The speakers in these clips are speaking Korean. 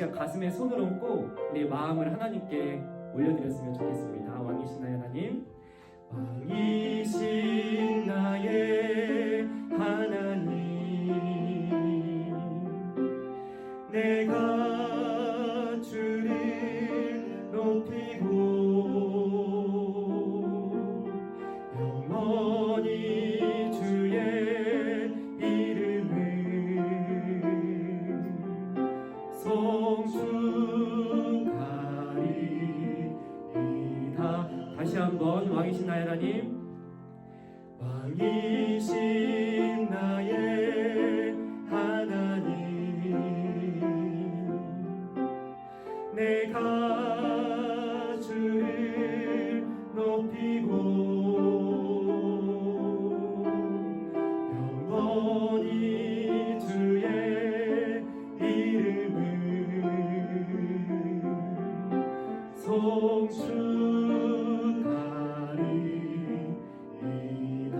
시간 가슴에 손을 얹고 우리의 마음을 하나님께 올려드렸으면 좋겠습니다. 왕이신 나의 하나님, 왕이신 나의 하나님, 내가 주를 높이고 영원히 주의 이름을 송축하리이다. 다시 한번 왕이신 나의 하나님, 왕이신 나의 하나님, 내가 주를 높이고 영원히 주의 이름을 송축하리이다.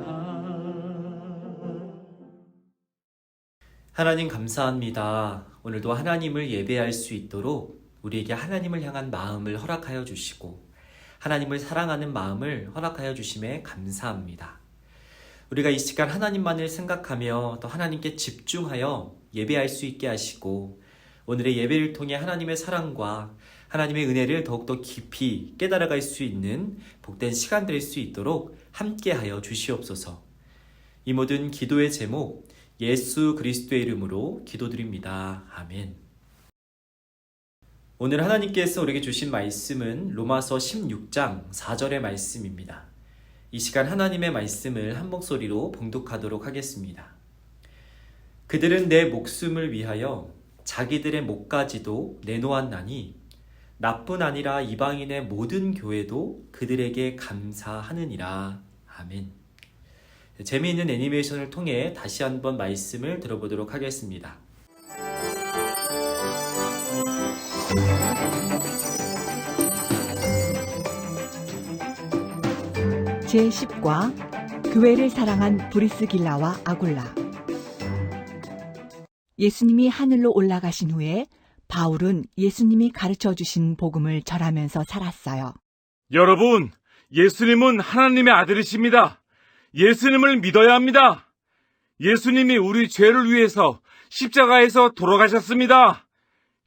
하나님 감사합니다. 오늘도 하나님을 예배할 수 있도록 우리에게 하나님을 향한 마음을 허락하여 주시고 하나님을 사랑하는 마음을 허락하여 주심에 감사합니다. 우리가 이 시간 하나님만을 생각하며 또 하나님께 집중하여 예배할 수 있게 하시고 오늘의 예배를 통해 하나님의 사랑과 하나님의 은혜를 더욱더 깊이 깨달아갈 수 있는 복된 시간 될 수 있도록 함께하여 주시옵소서. 이 모든 기도의 제목 예수 그리스도의 이름으로 기도드립니다. 아멘. 오늘 하나님께서 우리에게 주신 말씀은 로마서 16장 4절의 말씀입니다. 이 시간 하나님의 말씀을 한 목소리로 봉독하도록 하겠습니다. 그들은 내 목숨을 위하여 자기들의 목까지도 내놓았나니 나뿐 아니라 이방인의 모든 교회도 그들에게 감사하느니라. 아멘. 재미있는 애니메이션을 통해 다시 한번 말씀을 들어보도록 하겠습니다. 제10과 교회를 사랑한 브리스길라와 아굴라. 예수님이 하늘로 올라가신 후에 바울은 예수님이 가르쳐 주신 복음을 전하면서 살았어요. 여러분, 예수님은 하나님의 아들이십니다. 예수님을 믿어야 합니다. 예수님이 우리 죄를 위해서 십자가에서 돌아가셨습니다.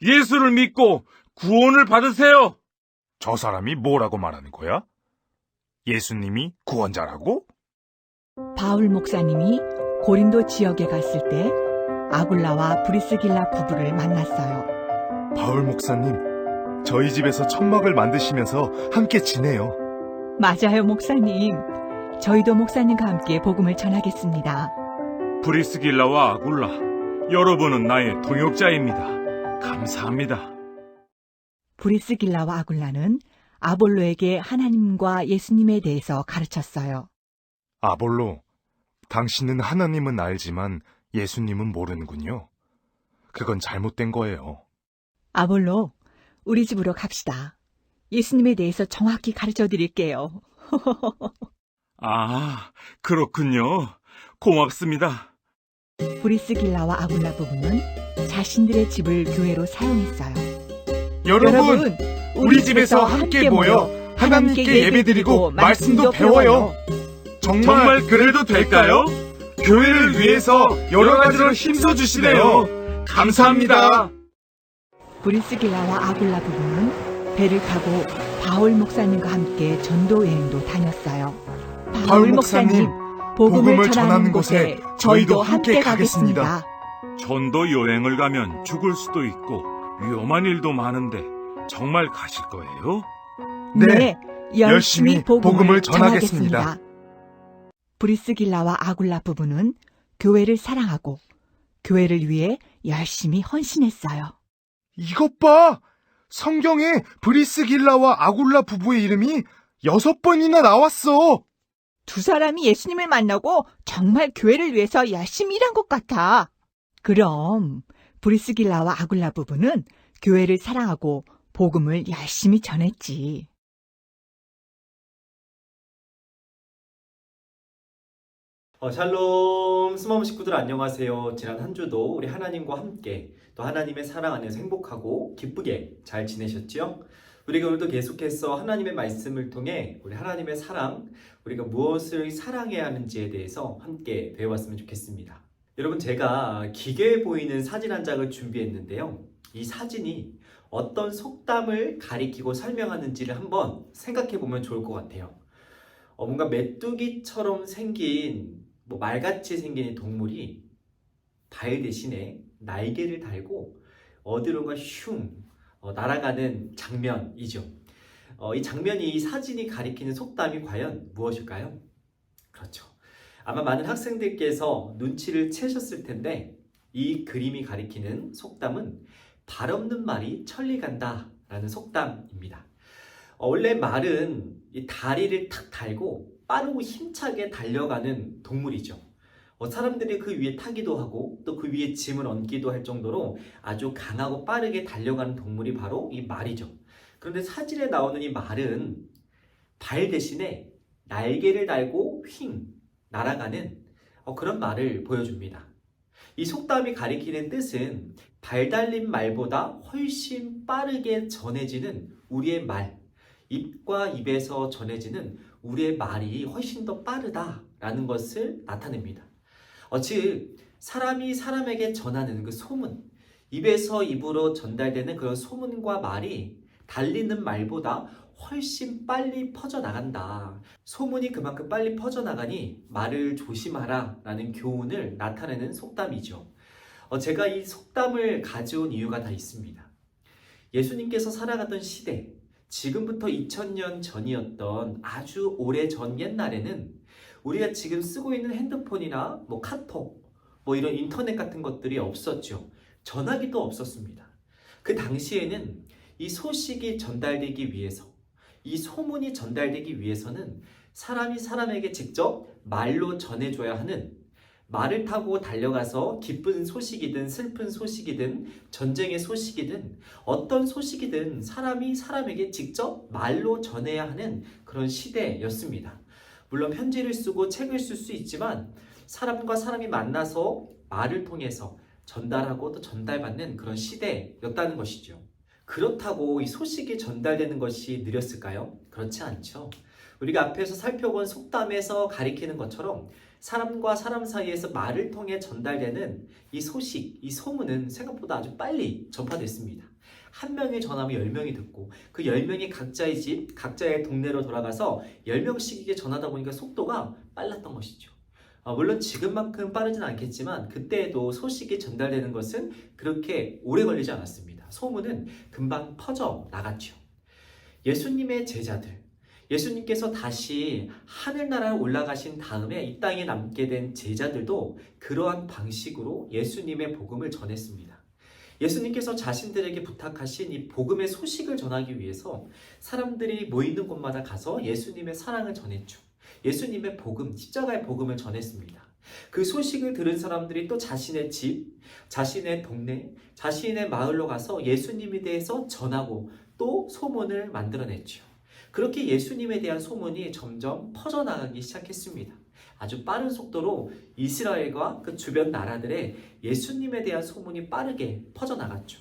예수를 믿고 구원을 받으세요. 저 사람이 뭐라고 말하는 거야? 예수님이 구원자라고? 바울 목사님이 고린도 지역에 갔을 때 아굴라와 브리스길라 부부를 만났어요. 바울 목사님, 저희 집에서 천막을 만드시면서 함께 지내요. 맞아요, 목사님. 저희도 목사님과 함께 복음을 전하겠습니다. 브리스길라와 아굴라, 여러분은 나의 동역자입니다. 감사합니다. 브리스길라와 아굴라는 아볼로에게 하나님과 예수님에 대해서 가르쳤어요. 아볼로, 당신은 하나님은 알지만 예수님은 모르는군요. 그건 잘못된 거예요. 아볼로, 우리 집으로 갑시다. 예수님에 대해서 정확히 가르쳐 드릴게요. 아, 그렇군요. 고맙습니다. 브리스길라와 아굴라 부부는 자신들의 집을 교회로 사용했어요. 여러분, 우리 집에서 함께 모여 하나님께 예배드리고 말씀도 배워요. 정말 그래도 될까요? 교회를 위해서 여러 가지로 힘써주시네요. 감사합니다. 브리스길라와 아굴라 부부는 배를 타고 바울 목사님과 함께 전도 여행도 다녔어요. 바울 목사님, 복음을 전하는 곳에 저희도 함께 가겠습니다. 전도 여행을 가면 죽을 수도 있고 위험한 일도 많은데 정말 가실 거예요? 네, 열심히 복음을 복음을 전하겠습니다. 전하겠습니다. 브리스길라와 아굴라 부부는 교회를 사랑하고 교회를 위해 열심히 헌신했어요. 이것 봐! 성경에 브리스길라와 아굴라 부부의 이름이 6번이나 나왔어! 두 사람이 예수님을 만나고 정말 교회를 위해서 열심히 일한 것 같아. 그럼 브리스길라와 아굴라 부부는 교회를 사랑하고 복음을 열심히 전했지. 샬롬 스마트 식구들 안녕하세요. 지난 한 주도 우리 하나님과 함께 또 하나님의 사랑 안에서 행복하고 기쁘게 잘 지내셨죠? 우리가 오늘도 계속해서 하나님의 말씀을 통해 우리 하나님의 사랑, 우리가 무엇을 사랑해야 하는지에 대해서 함께 배워봤으면 좋겠습니다. 여러분, 제가 기괴해 보이는 사진 한 장을 준비했는데요. 이 사진이 어떤 속담을 가리키고 설명하는지를 한번 생각해 보면 좋을 것 같아요. 뭔가 메뚜기처럼 생긴 말같이 생긴 이 동물이 발 대신에 날개를 달고 어디론가 슝 날아가는 장면이죠. 이 장면이, 이 사진이 가리키는 속담이 과연 무엇일까요? 그렇죠. 아마 많은 학생들께서 눈치를 채셨을 텐데 이 그림이 가리키는 속담은 발 없는 말이 천리 간다 라는 속담입니다. 원래 말은 이 다리를 탁 달고 빠르고 힘차게 달려가는 동물이죠. 사람들이 그 위에 타기도 하고 또 그 위에 짐을 얹기도 할 정도로 아주 강하고 빠르게 달려가는 동물이 바로 이 말이죠. 그런데 사진에 나오는 이 말은 발 대신에 날개를 달고 휙 날아가는 그런 말을 보여줍니다. 이 속담이 가리키는 뜻은 발 달린 말보다 훨씬 빠르게 전해지는 우리의 말, 입과 입에서 전해지는 우리의 말이 훨씬 더 빠르다라는 것을 나타냅니다. 즉, 사람이 사람에게 전하는 그 소문, 입에서 입으로 전달되는 그런 소문과 말이 달리는 말보다 훨씬 빨리 퍼져나간다. 소문이 그만큼 빨리 퍼져나가니 말을 조심하라 라는 교훈을 나타내는 속담이죠. 제가 이 속담을 가져온 이유가 다 있습니다. 예수님께서 살아가던 시대, 지금부터 2000년 전이었던 아주 오래전 옛날에는 우리가 지금 쓰고 있는 핸드폰이나 카톡, 이런 인터넷 같은 것들이 없었죠. 전화기도 없었습니다. 그 당시에는 이 소식이 전달되기 위해서, 이 소문이 전달되기 위해서는 사람이 사람에게 직접 말로 전해줘야 하는, 말을 타고 달려가서 기쁜 소식이든 슬픈 소식이든 전쟁의 소식이든 어떤 소식이든 사람이 사람에게 직접 말로 전해야 하는 그런 시대였습니다. 물론 편지를 쓰고 책을 쓸 수 있지만 사람과 사람이 만나서 말을 통해서 전달하고 또 전달받는 그런 시대였다는 것이죠. 그렇다고 이 소식이 전달되는 것이 느렸을까요? 그렇지 않죠. 우리가 앞에서 살펴본 속담에서 가리키는 것처럼 사람과 사람 사이에서 말을 통해 전달되는 이 소식, 이 소문은 생각보다 아주 빨리 전파됐습니다. 한 명이 전하면 10명이 듣고 그 10명이 각자의 집, 각자의 동네로 돌아가서 10명씩에게 전하다 보니까 속도가 빨랐던 것이죠. 물론 지금만큼 빠르진 않겠지만 그때에도 소식이 전달되는 것은 그렇게 오래 걸리지 않았습니다. 소문은 금방 퍼져 나갔죠. 예수님의 제자들, 예수님께서 다시 하늘나라에 올라가신 다음에 이 땅에 남게 된 제자들도 그러한 방식으로 예수님의 복음을 전했습니다. 예수님께서 자신들에게 부탁하신 이 복음의 소식을 전하기 위해서 사람들이 모이는 곳마다 가서 예수님의 사랑을 전했죠. 예수님의 복음, 십자가의 복음을 전했습니다. 그 소식을 들은 사람들이 또 자신의 집, 자신의 동네, 자신의 마을로 가서 예수님에 대해서 전하고 또 소문을 만들어냈죠. 그렇게 예수님에 대한 소문이 점점 퍼져나가기 시작했습니다. 아주 빠른 속도로 이스라엘과 그 주변 나라들의 예수님에 대한 소문이 빠르게 퍼져나갔죠.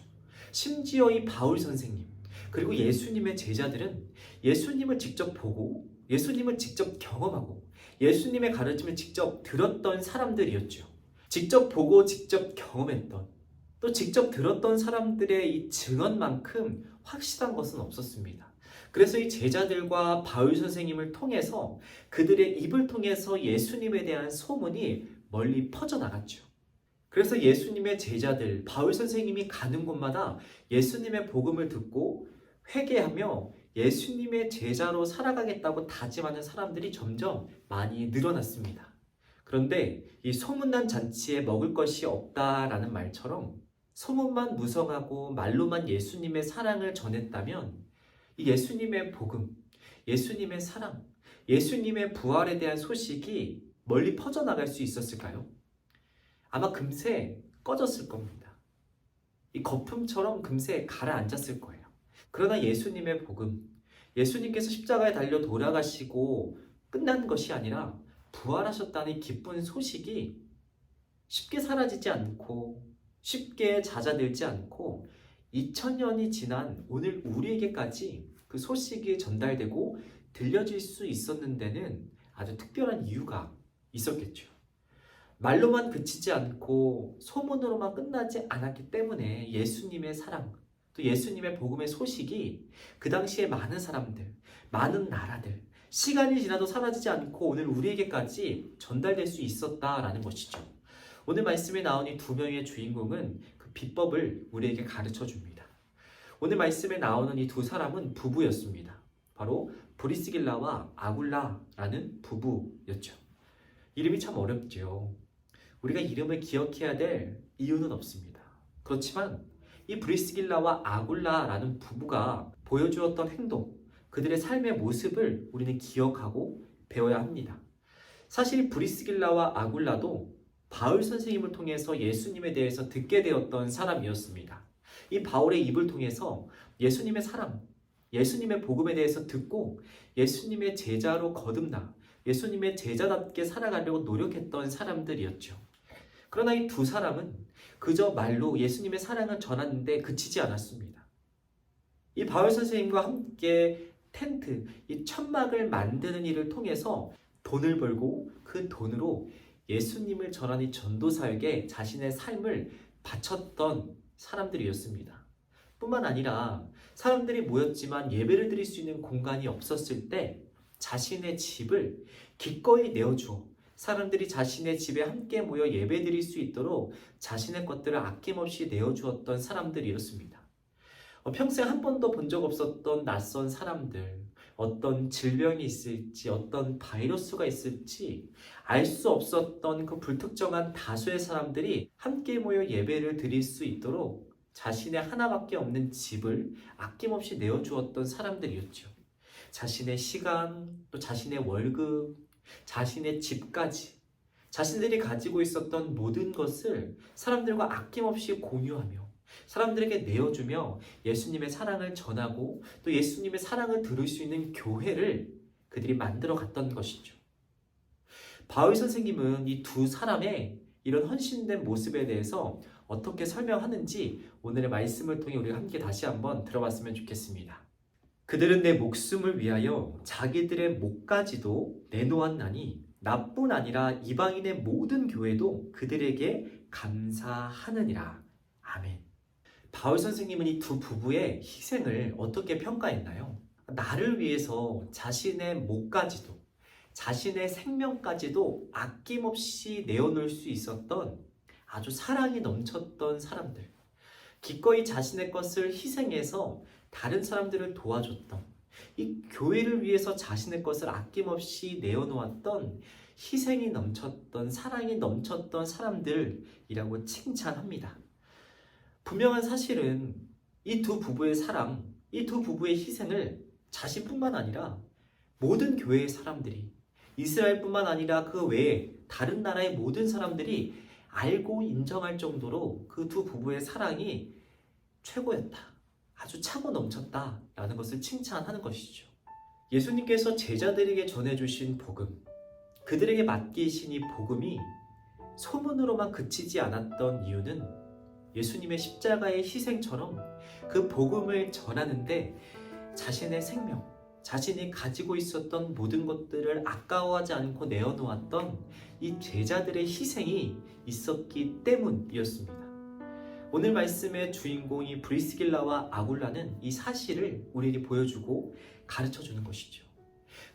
심지어 이 바울 선생님, 그리고 예수님의 제자들은 예수님을 직접 보고 예수님을 직접 경험하고 예수님의 가르침을 직접 들었던 사람들이었죠. 직접 보고 직접 경험했던, 또 직접 들었던 사람들의 이 증언만큼 확실한 것은 없었습니다. 그래서 이 제자들과 바울 선생님을 통해서 그들의 입을 통해서 예수님에 대한 소문이 멀리 퍼져나갔죠. 그래서 예수님의 제자들, 바울 선생님이 가는 곳마다 예수님의 복음을 듣고 회개하며 예수님의 제자로 살아가겠다고 다짐하는 사람들이 점점 많이 늘어났습니다. 그런데 이 소문난 잔치에 먹을 것이 없다라는 말처럼 소문만 무성하고 말로만 예수님의 사랑을 전했다면 이 예수님의 복음, 예수님의 사랑, 예수님의 부활에 대한 소식이 멀리 퍼져나갈 수 있었을까요? 아마 금세 꺼졌을 겁니다. 이 거품처럼 금세 가라앉았을 거예요. 그러나 예수님의 복음, 예수님께서 십자가에 달려 돌아가시고 끝난 것이 아니라 부활하셨다는 기쁜 소식이 쉽게 사라지지 않고 쉽게 잦아들지 않고 2000년이 지난 오늘 우리에게까지 그 소식이 전달되고 들려질 수 있었는 데는 아주 특별한 이유가 있었겠죠. 말로만 그치지 않고 소문으로만 끝나지 않았기 때문에 예수님의 사랑, 또 예수님의 복음의 소식이 그 당시에 많은 사람들, 많은 나라들, 시간이 지나도 사라지지 않고 오늘 우리에게까지 전달될 수 있었다라는 것이죠. 오늘 말씀에 나온 이 두 명의 주인공은 그 비법을 우리에게 가르쳐 줍니다. 오늘 말씀에 나오는 이 두 사람은 부부였습니다. 바로 브리스길라와 아굴라라는 부부였죠. 이름이 참 어렵죠. 우리가 이름을 기억해야 될 이유는 없습니다. 그렇지만 이 브리스길라와 아굴라라는 부부가 보여주었던 행동, 그들의 삶의 모습을 우리는 기억하고 배워야 합니다. 사실 브리스길라와 아굴라도 바울 선생님을 통해서 예수님에 대해서 듣게 되었던 사람이었습니다. 이 바울의 입을 통해서 예수님의 사랑, 예수님의 복음에 대해서 듣고 예수님의 제자로 거듭나 예수님의 제자답게 살아가려고 노력했던 사람들이었죠. 그러나 이 두 사람은 그저 말로 예수님의 사랑을 전하는데 그치지 않았습니다. 이 바울 선생님과 함께 텐트, 이 천막을 만드는 일을 통해서 돈을 벌고 그 돈으로 예수님을 전하는 전도사에게 자신의 삶을 바쳤던 사람들이었습니다. 뿐만 아니라 사람들이 모였지만 예배를 드릴 수 있는 공간이 없었을 때 자신의 집을 기꺼이 내어주어 사람들이 자신의 집에 함께 모여 예배 드릴 수 있도록 자신의 것들을 아낌없이 내어주었던 사람들이었습니다. 평생 한 번도 본 적 없었던 낯선 사람들, 어떤 질병이 있을지, 어떤 바이러스가 있을지 알 수 없었던 그 불특정한 다수의 사람들이 함께 모여 예배를 드릴 수 있도록 자신의 하나밖에 없는 집을 아낌없이 내어주었던 사람들이었죠. 자신의 시간, 또 자신의 월급, 자신의 집까지 자신들이 가지고 있었던 모든 것을 사람들과 아낌없이 공유하며 사람들에게 내어주며 예수님의 사랑을 전하고 또 예수님의 사랑을 들을 수 있는 교회를 그들이 만들어 갔던 것이죠. 바울 선생님은 이 두 사람의 이런 헌신된 모습에 대해서 어떻게 설명하는지 오늘의 말씀을 통해 우리가 함께 다시 한번 들어봤으면 좋겠습니다. 그들은 내 목숨을 위하여 자기들의 목까지도 내놓았나니 나뿐 아니라 이방인의 모든 교회도 그들에게 감사하느니라. 아멘. 바울 선생님은 이 두 부부의 희생을 어떻게 평가했나요? 나를 위해서 자신의 목까지도 자신의 생명까지도 아낌없이 내어놓을 수 있었던 아주 사랑이 넘쳤던 사람들, 기꺼이 자신의 것을 희생해서 다른 사람들을 도와줬던, 이 교회를 위해서 자신의 것을 아낌없이 내어놓았던 희생이 넘쳤던, 사랑이 넘쳤던 사람들이라고 칭찬합니다. 분명한 사실은 이 두 부부의 사랑, 이 두 부부의 희생을 자신뿐만 아니라 모든 교회의 사람들이, 이스라엘뿐만 아니라 그 외에 다른 나라의 모든 사람들이 알고 인정할 정도로 그 두 부부의 사랑이 최고였다, 아주 차고 넘쳤다라는 것을 칭찬하는 것이죠. 예수님께서 제자들에게 전해주신 복음, 그들에게 맡기신 이 복음이 소문으로만 그치지 않았던 이유는 예수님의 십자가의 희생처럼 그 복음을 전하는데 자신의 생명, 자신이 가지고 있었던 모든 것들을 아까워하지 않고 내어놓았던 이 제자들의 희생이 있었기 때문이었습니다. 오늘 말씀의 주인공이 브리스길라와 아굴라는 이 사실을 우리에게 보여주고 가르쳐주는 것이죠.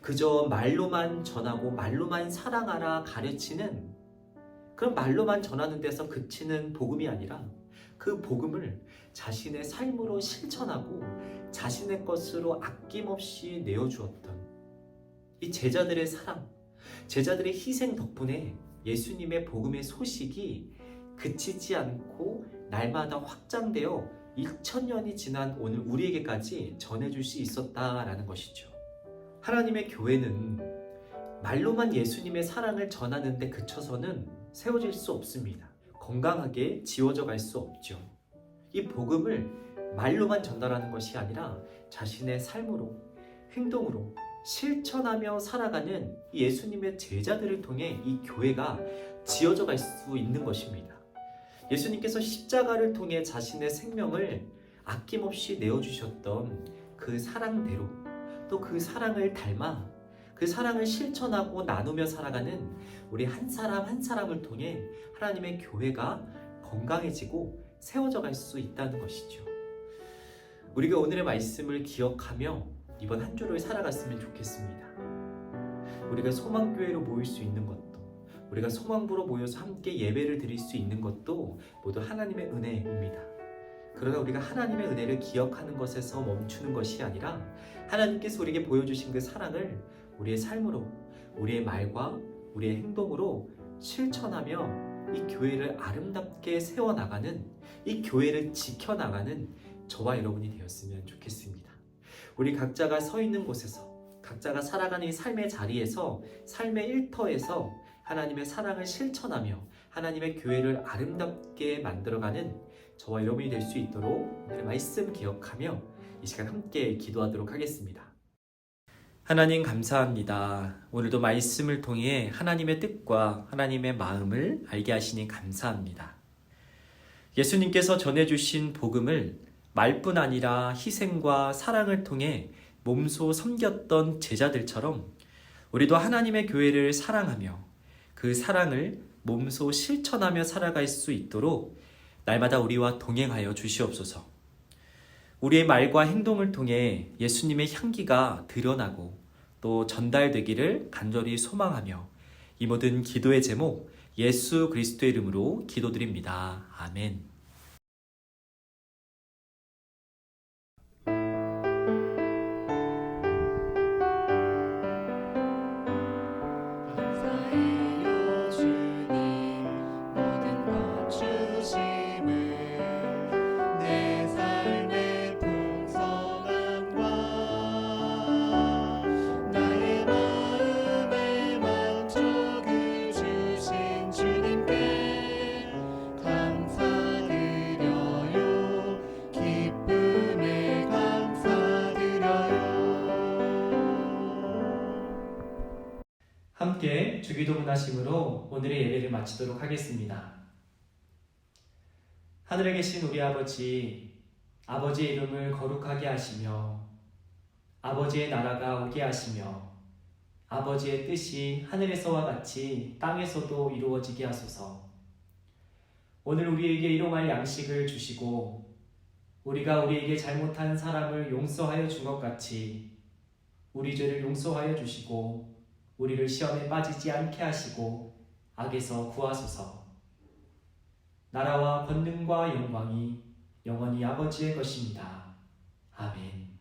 그저 말로만 전하고 말로만 사랑하라 가르치는 그런 말로만 전하는 데서 그치는 복음이 아니라 그 복음을 자신의 삶으로 실천하고 자신의 것으로 아낌없이 내어주었던 이 제자들의 사랑, 제자들의 희생 덕분에 예수님의 복음의 소식이 그치지 않고 날마다 확장되어 2000년이 지난 오늘 우리에게까지 전해줄 수 있었다라는 것이죠. 하나님의 교회는 말로만 예수님의 사랑을 전하는 데 그쳐서는 세워질 수 없습니다. 건강하게 지워져 갈 수 없죠. 이 복음을 말로만 전달하는 것이 아니라 자신의 삶으로, 행동으로, 실천하며 살아가는 이 예수님의 제자들을 통해 이 교회가 지어져 갈 수 있는 것입니다. 예수님께서 십자가를 통해 자신의 생명을 아낌없이 내어주셨던 그 사랑대로 또 그 사랑을 닮아 그 사랑을 실천하고 나누며 살아가는 우리 한 사람 한 사람을 통해 하나님의 교회가 건강해지고 세워져 갈 수 있다는 것이죠. 우리가 오늘의 말씀을 기억하며 이번 한 주를 살아갔으면 좋겠습니다. 우리가 소망교회로 모일 수 있는 것도, 우리가 소망부로 모여서 함께 예배를 드릴 수 있는 것도 모두 하나님의 은혜입니다. 그러나 우리가 하나님의 은혜를 기억하는 것에서 멈추는 것이 아니라 하나님께서 우리에게 보여주신 그 사랑을 우리의 삶으로, 우리의 말과 우리의 행동으로 실천하며 이 교회를 아름답게 세워나가는, 이 교회를 지켜나가는 저와 여러분이 되었으면 좋겠습니다. 우리 각자가 서 있는 곳에서, 각자가 살아가는 이 삶의 자리에서, 삶의 일터에서 하나님의 사랑을 실천하며 하나님의 교회를 아름답게 만들어가는 저와 여러분이 될 수 있도록 오늘의 말씀 기억하며 이 시간 함께 기도하도록 하겠습니다. 하나님 감사합니다. 오늘도 말씀을 통해 하나님의 뜻과 하나님의 마음을 알게 하시니 감사합니다. 예수님께서 전해주신 복음을 말뿐 아니라 희생과 사랑을 통해 몸소 섬겼던 제자들처럼 우리도 하나님의 교회를 사랑하며 그 사랑을 몸소 실천하며 살아갈 수 있도록 날마다 우리와 동행하여 주시옵소서. 우리의 말과 행동을 통해 예수님의 향기가 드러나고 또 전달되기를 간절히 소망하며 이 모든 기도의 제목 예수 그리스도의 이름으로 기도드립니다. 아멘. 함께 주기도 문하심으로 오늘의 예배를 마치도록 하겠습니다. 하늘에 계신 우리 아버지, 아버지의 이름을 거룩하게 하시며 아버지의 나라가 오게 하시며 아버지의 뜻이 하늘에서와 같이 땅에서도 이루어지게 하소서. 오늘 우리에게 일용할 양식을 주시고 우리가 우리에게 잘못한 사람을 용서하여 준 것 같이 우리 죄를 용서하여 주시고 우리를 시험에 빠지지 않게 하시고 악에서 구하소서. 나라와 권능과 영광이 영원히 아버지의 것입니다. 아멘.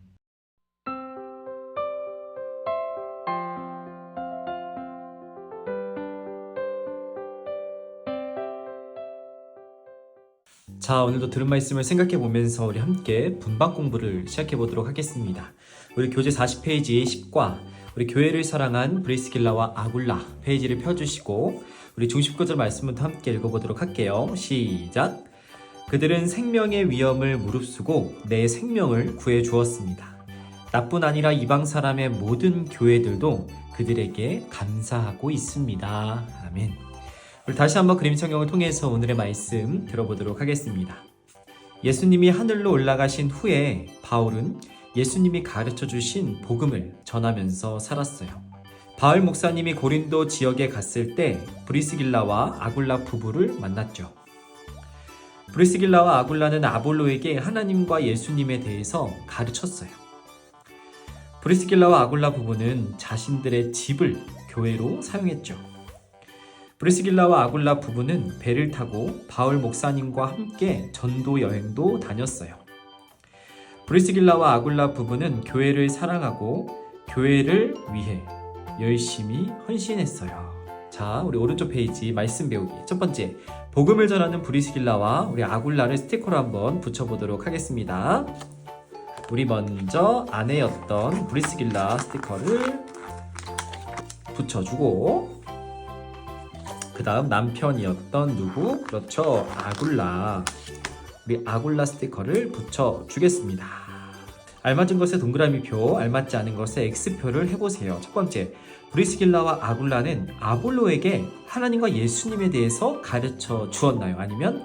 자, 오늘도 들은 말씀을 생각해 보면서 우리 함께 분방 공부를 시작해 보도록 하겠습니다. 우리 교재 40페이지 10과 우리 교회를 사랑한 브리스길라와 아굴라 페이지를 펴주시고 우리 중심구절 말씀부터 함께 읽어보도록 할게요. 시작! 그들은 생명의 위험을 무릅쓰고 내 생명을 구해 주었습니다. 나뿐 아니라 이방 사람의 모든 교회들도 그들에게 감사하고 있습니다. 아멘. 우리 다시 한번 그림 성경을 통해서 오늘의 말씀 들어보도록 하겠습니다. 예수님이 하늘로 올라가신 후에 바울은 예수님이 가르쳐 주신 복음을 전하면서 살았어요. 바울 목사님이 고린도 지역에 갔을 때 브리스길라와 아굴라 부부를 만났죠. 브리스길라와 아굴라는 아볼로에게 하나님과 예수님에 대해서 가르쳤어요. 브리스길라와 아굴라 부부는 자신들의 집을 교회로 사용했죠. 브리스길라와 아굴라 부부는 배를 타고 바울 목사님과 함께 전도 여행도 다녔어요. 브리스길라와 아굴라 부부는 교회를 사랑하고 교회를 위해 열심히 헌신했어요. 자, 우리 오른쪽 페이지 말씀 배우기. 첫 번째, 복음을 전하는 브리스길라와 우리 아굴라를 스티커로 한번 붙여보도록 하겠습니다. 우리 먼저 아내였던 브리스길라 스티커를 붙여주고 그 다음 남편이었던 누구? 그렇죠, 아굴라. 우리 아굴라 스티커를 붙여주겠습니다. 알맞은 것에 동그라미표, 알맞지 않은 것에 X표를 해보세요. 첫 번째, 브리스길라와 아굴라는 아볼로에게 하나님과 예수님에 대해서 가르쳐 주었나요? 아니면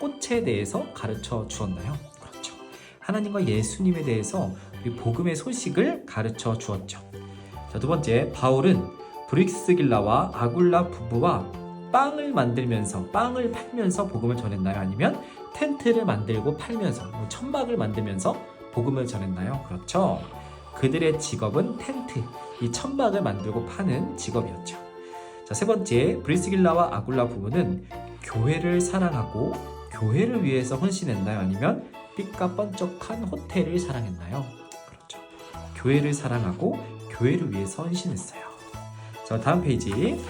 꽃에 대해서 가르쳐 주었나요? 그렇죠. 하나님과 예수님에 대해서 이 복음의 소식을 가르쳐 주었죠. 자, 두 번째, 바울은 브리스길라와 아굴라 부부와 빵을 만들면서, 빵을 팔면서 복음을 전했나요? 아니면 텐트를 만들고 팔면서, 천막을 만들면서 복음을 전했나요? 그렇죠. 그들의 직업은 텐트, 이 천막을 만들고 파는 직업이었죠. 자, 세 번째, 브리스길라와 아굴라 부부는 교회를 사랑하고 교회를 위해서 헌신했나요? 아니면 삐까뻔쩍한 호텔을 사랑했나요? 그렇죠. 교회를 사랑하고 교회를 위해서 헌신했어요. 자, 다음 페이지.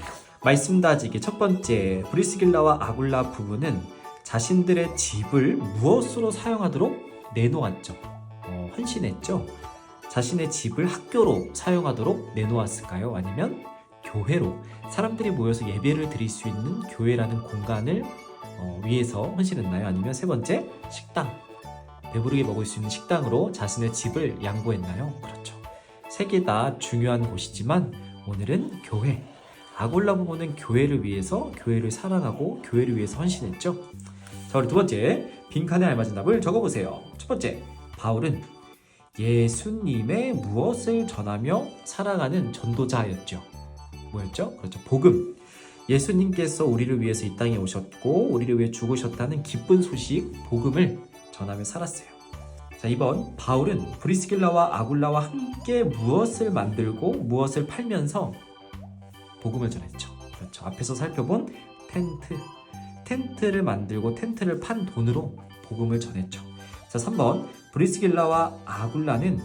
말씀 다지기 첫 번째, 브리스길라와 아굴라 부부는 자신들의 집을 무엇으로 사용하도록 내놓았죠? 헌신했죠? 자신의 집을 학교로 사용하도록 내놓았을까요? 아니면 교회로, 사람들이 모여서 예배를 드릴 수 있는 교회라는 공간을 위해서 헌신했나요? 아니면 세 번째, 식당, 배부르게 먹을 수 있는 식당으로 자신의 집을 양보했나요? 그렇죠. 세 개 다 중요한 곳이지만 오늘은 교회, 아골라 부부는 교회를 위해서, 교회를 사랑하고 교회를 위해서 헌신했죠. 자, 우리 두 번째, 빈칸에 알맞은 답을 적어보세요. 첫 번째, 바울은 예수님의 무엇을 전하며 살아가는 전도자였죠. 뭐였죠? 그렇죠. 복음. 예수님께서 우리를 위해서 이 땅에 오셨고 우리를 위해 죽으셨다는 기쁜 소식, 복음을 전하며 살았어요. 자, 2번, 바울은 브리스길라와 아굴라와 함께 무엇을 만들고 무엇을 팔면서 복음을 전했죠. 그렇죠. 앞에서 살펴본 텐트를 만들고 텐트를 판 돈으로 복음을 전했죠. 자, 3번, 브리스길라와 아굴라는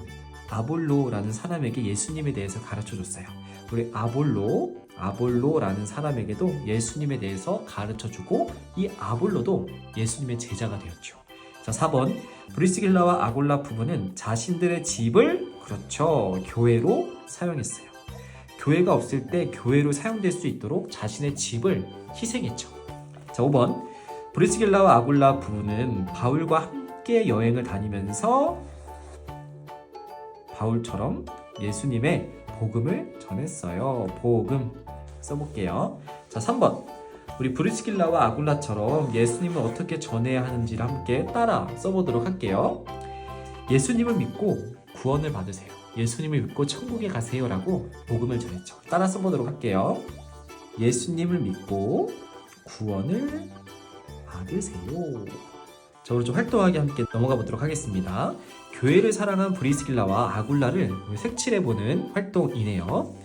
아볼로라는 사람에게 예수님에 대해서 가르쳐줬어요. 우리 아볼로라는 사람에게도 예수님에 대해서 가르쳐주고 이 아볼로도 예수님의 제자가 되었죠. 자, 4번, 브리스길라와 아굴라 부부는 자신들의 집을, 그렇죠, 교회로 사용했어요. 교회가 없을 때 교회로 사용될 수 있도록 자신의 집을 희생했죠. 자, 5번, 브리스길라와 아굴라 부부는 바울과 함께 여행을 다니면서 바울처럼 예수님의 복음을 전했어요. 복음 써볼게요. 자, 3번, 우리 브리스길라와 아굴라처럼 예수님을 어떻게 전해야 하는지를 함께 따라 써보도록 할게요. 예수님을 믿고 구원을 받으세요. 예수님을 믿고 천국에 가세요 라고 복음을 전했죠. 따라 써보도록 할게요. 예수님을 믿고 구원을 받으세요. 자, 우리 좀 활동하게 함께 넘어가 보도록 하겠습니다. 교회를 사랑한 브리스길라와 아굴라를 색칠해보는 활동이네요.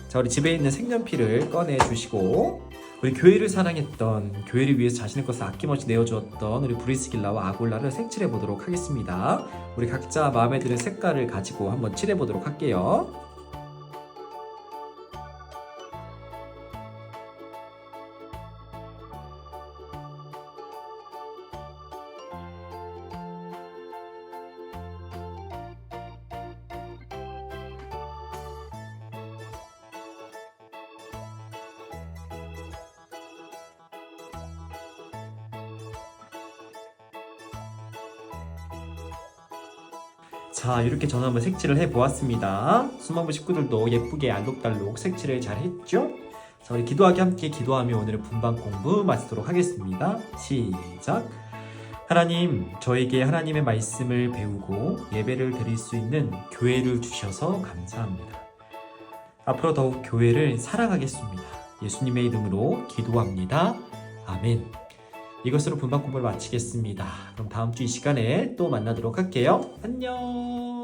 자, 우리 집에 있는 색연필을 꺼내 주시고, 우리 교회를 사랑했던, 교회를 위해서 자신의 것을 아낌없이 내어주었던 우리 브리스길라와 아굴라를 색칠해 보도록 하겠습니다. 우리 각자 마음에 드는 색깔을 가지고 한번 칠해 보도록 할게요. 자, 이렇게 저는 한번 색칠을 해보았습니다. 수망부 식구들도 예쁘게 알록달록 색칠을 잘 했죠? 자, 우리 기도하기 함께 기도하며 오늘의 분반 공부 마치도록 하겠습니다. 시작! 하나님, 저에게 하나님의 말씀을 배우고 예배를 드릴 수 있는 교회를 주셔서 감사합니다. 앞으로 더욱 교회를 사랑하겠습니다. 예수님의 이름으로 기도합니다. 아멘. 이것으로 분반 공부를 마치겠습니다. 그럼 다음 주 이 시간에 또 만나도록 할게요. 안녕.